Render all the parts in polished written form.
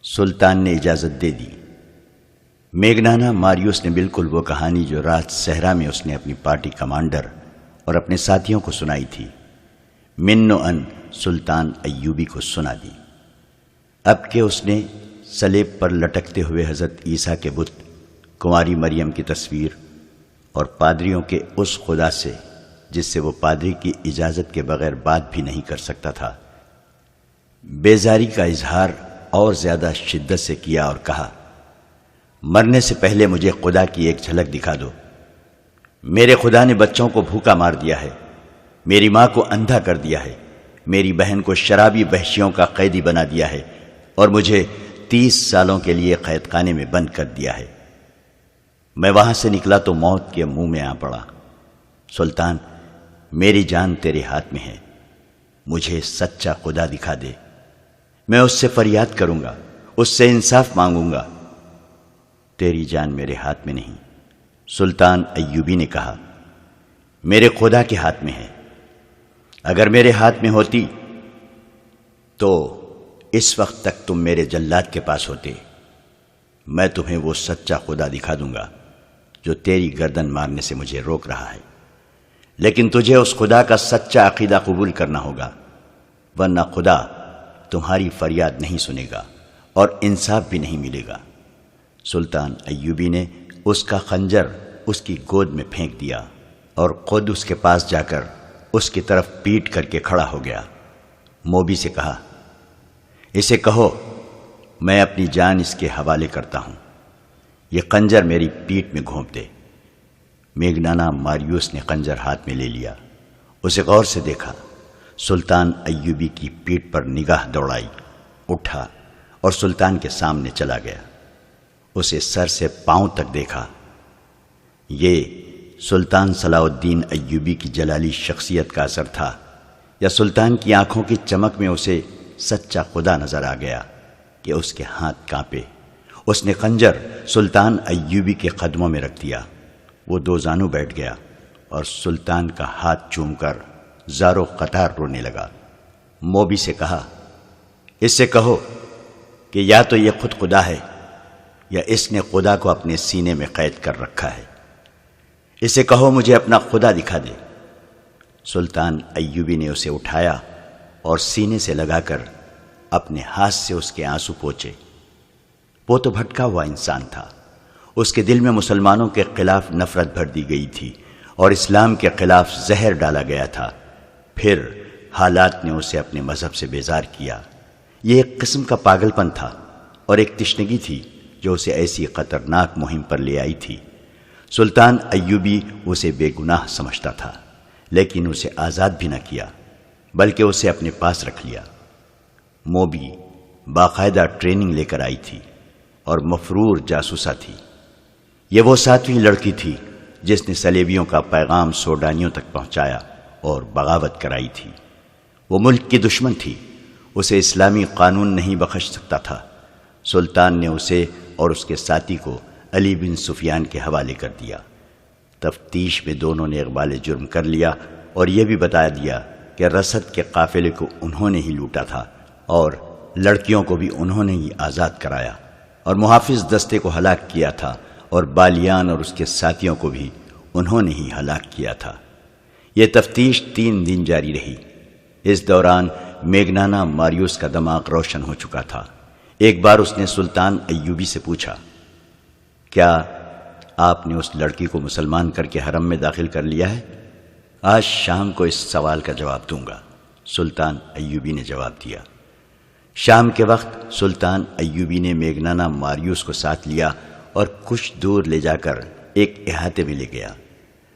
سلطان نے اجازت دے دی۔ میگنانا ماریوس نے بالکل وہ کہانی جو رات صحرا میں اس نے اپنی پارٹی کمانڈر اور اپنے ساتھیوں کو سنائی تھی، من و ان سلطان ایوبی کو سنا دی۔ اب کہ اس نے صلیب پر لٹکتے ہوئے حضرت عیسیٰ کے بت، کنواری مریم کی تصویر اور پادریوں کے اس خدا سے جس سے وہ پادری کی اجازت کے بغیر بات بھی نہیں کر سکتا تھا، بیزاری کا اظہار اور زیادہ شدت سے کیا اور کہا، مرنے سے پہلے مجھے خدا کی ایک جھلک دکھا دو۔ میرے خدا نے بچوں کو بھوکا مار دیا ہے، میری ماں کو اندھا کر دیا ہے، میری بہن کو شرابی وحشیوں کا قیدی بنا دیا ہے اور مجھے 30 سالوں کے لیے قید خانے میں بند کر دیا ہے۔ میں وہاں سے نکلا تو موت کے منہ میں آ پڑا۔ سلطان، میری جان تیرے ہاتھ میں ہے، مجھے سچا خدا دکھا دے، میں اس سے فریاد کروں گا، اس سے انصاف مانگوں گا۔ تیری جان میرے ہاتھ میں نہیں، سلطان ایوبی نے کہا، میرے خدا کے ہاتھ میں ہے۔ اگر میرے ہاتھ میں ہوتی تو اس وقت تک تم میرے جلاد کے پاس ہوتے۔ میں تمہیں وہ سچا خدا دکھا دوں گا جو تیری گردن مارنے سے مجھے روک رہا ہے، لیکن تجھے اس خدا کا سچا عقیدہ قبول کرنا ہوگا، ورنہ خدا تمہاری فریاد نہیں سنے گا اور انصاف بھی نہیں ملے گا۔ سلطان ایوبی نے اس کا خنجر اس کی گود میں پھینک دیا اور خود اس کے پاس جا کر اس کی طرف پیٹ کر کے کھڑا ہو گیا۔ موبی سے کہا، اسے کہو میں اپنی جان اس کے حوالے کرتا ہوں، یہ خنجر میری پیٹ میں گھونپ دے۔ میگنانا ماریوس نے خنجر ہاتھ میں لے لیا، اسے غور سے دیکھا، سلطان ایوبی کی پیٹ پر نگاہ دوڑائی، اٹھا اور سلطان کے سامنے چلا گیا۔ اسے سر سے پاؤں تک دیکھا۔ یہ سلطان صلاح الدین ایوبی کی جلالی شخصیت کا اثر تھا یا سلطان کی آنکھوں کی چمک میں اسے سچا خدا نظر آ گیا کہ اس کے ہاتھ کانپے۔ اس نے خنجر سلطان ایوبی کے قدموں میں رکھ دیا۔ وہ دو زانو بیٹھ گیا اور سلطان کا ہاتھ چوم کر زار و قطار رونے لگا۔ موبی سے کہا، اس سے کہو کہ یا تو یہ خود خدا ہے یا اس نے خدا کو اپنے سینے میں قید کر رکھا ہے۔ اسے کہو مجھے اپنا خدا دکھا دے۔ سلطان ایوبی نے اسے اٹھایا اور سینے سے لگا کر اپنے ہاتھ سے اس کے آنسو پوچھے۔ وہ تو بھٹکا ہوا انسان تھا، اس کے دل میں مسلمانوں کے خلاف نفرت بھر دی گئی تھی اور اسلام کے خلاف زہر ڈالا گیا تھا۔ پھر حالات نے اسے اپنے مذہب سے بیزار کیا۔ یہ ایک قسم کا پاگل پن تھا اور ایک تشنگی تھی جو اسے ایسی خطرناک مہم پر لے آئی تھی۔ سلطان ایوبی اسے بے گناہ سمجھتا تھا، لیکن اسے آزاد بھی نہ کیا بلکہ اسے اپنے پاس رکھ لیا۔ موبی باقاعدہ ٹریننگ لے کر آئی تھی اور مفرور جاسوسہ تھی۔ یہ وہ 7ویں لڑکی تھی جس نے صلیبیوں کا پیغام سوڈانیوں تک پہنچایا اور بغاوت کرائی تھی۔ وہ ملک کی دشمن تھی، اسے اسلامی قانون نہیں بخش سکتا تھا۔ سلطان نے اسے اور اس کے ساتھی کو علی بن سفیان کے حوالے کر دیا۔ تفتیش میں دونوں نے اقبال جرم کر لیا اور یہ بھی بتا دیا کہ رسد کے قافلے کو انہوں نے ہی لوٹا تھا اور لڑکیوں کو بھی انہوں نے ہی آزاد کرایا اور محافظ دستے کو ہلاک کیا تھا اور بالیان اور اس کے ساتھیوں کو بھی انہوں نے ہی ہلاک کیا تھا۔ یہ تفتیش 3 دن جاری رہی۔ اس دوران میگنانا ماریوس کا دماغ روشن ہو چکا تھا۔ ایک بار اس نے سلطان ایوبی سے پوچھا، کیا آپ نے اس لڑکی کو مسلمان کر کے حرم میں داخل کر لیا ہے؟ آج شام کو اس سوال کا جواب دوں گا، سلطان ایوبی نے جواب دیا۔ شام کے وقت سلطان ایوبی نے میگنانا ماریوس کو ساتھ لیا اور کچھ دور لے جا کر ایک احاطے میں لے گیا۔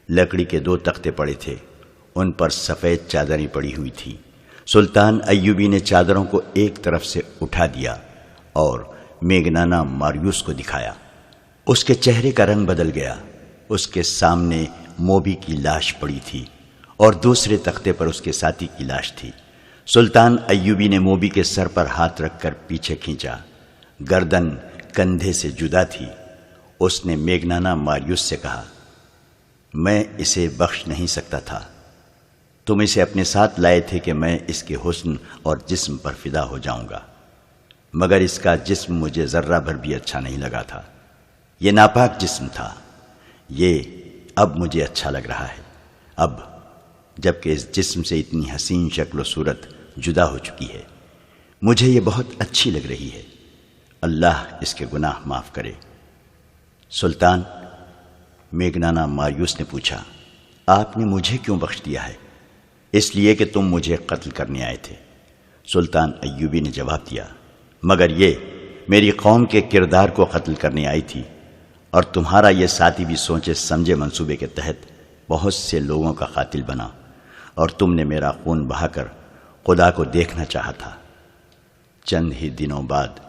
لکڑی کے 2 تختے پڑے تھے، ان پر سفید چادریں پڑی ہوئی تھیں۔ سلطان ایوبی نے چادروں کو ایک طرف سے اٹھا دیا اور میگنانا ماریوس کو دکھایا۔ اس کے چہرے کا رنگ بدل گیا۔ اس کے سامنے موبی کی لاش پڑی تھی اور دوسرے تختے پر اس کے ساتھی کی لاش تھی۔ سلطان ایوبی نے موبی کے سر پر ہاتھ رکھ کر پیچھے کھینچا، گردن کندھے سے جدا تھی۔ اس نے میگنانا ماریوس سے کہا، میں اسے بخش نہیں سکتا تھا، تم اسے اپنے ساتھ لائے تھے کہ میں اس کے حسن اور جسم پر فدا ہو جاؤں گا۔ مگر اس کا جسم مجھے ذرہ بھر بھی اچھا نہیں لگا تھا۔ یہ ناپاک جسم تھا۔ یہ اب مجھے اچھا لگ رہا ہے، اب جب کہ اس جسم سے اتنی حسین شکل و صورت جدا ہو چکی ہے، مجھے یہ بہت اچھی لگ رہی ہے۔ اللہ اس کے گناہ معاف کرے۔ سلطان، میگنانا ماریوس نے پوچھا، آپ نے مجھے کیوں بخش دیا ہے؟ اس لیے کہ تم مجھے قتل کرنے آئے تھے۔ سلطان ایوبی نے جواب دیا، مگر یہ میری قوم کے کردار کو قتل کرنے آئی تھی، اور تمہارا یہ ساتھی بھی سوچے سمجھے منصوبے کے تحت بہت سے لوگوں کا قاتل بنا، اور تم نے میرا خون بہا کر خدا کو دیکھنا چاہا تھا۔ چند ہی دنوں بعد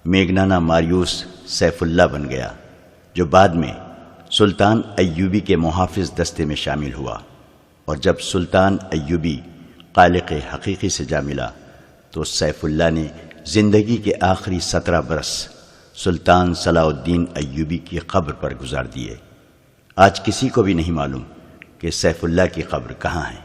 میگنانا ماریوس سیف اللہ بن گیا، جو بعد میں سلطان ایوبی کے محافظ دستے میں شامل ہوا، اور جب سلطان ایوبی خالق حقیقی سے جا ملا تو سیف اللہ نے زندگی کے آخری 17 برس سلطان صلاح الدین ایوبی کی قبر پر گزار دیے۔ آج کسی کو بھی نہیں معلوم کہ سیف اللہ کی قبر کہاں ہے۔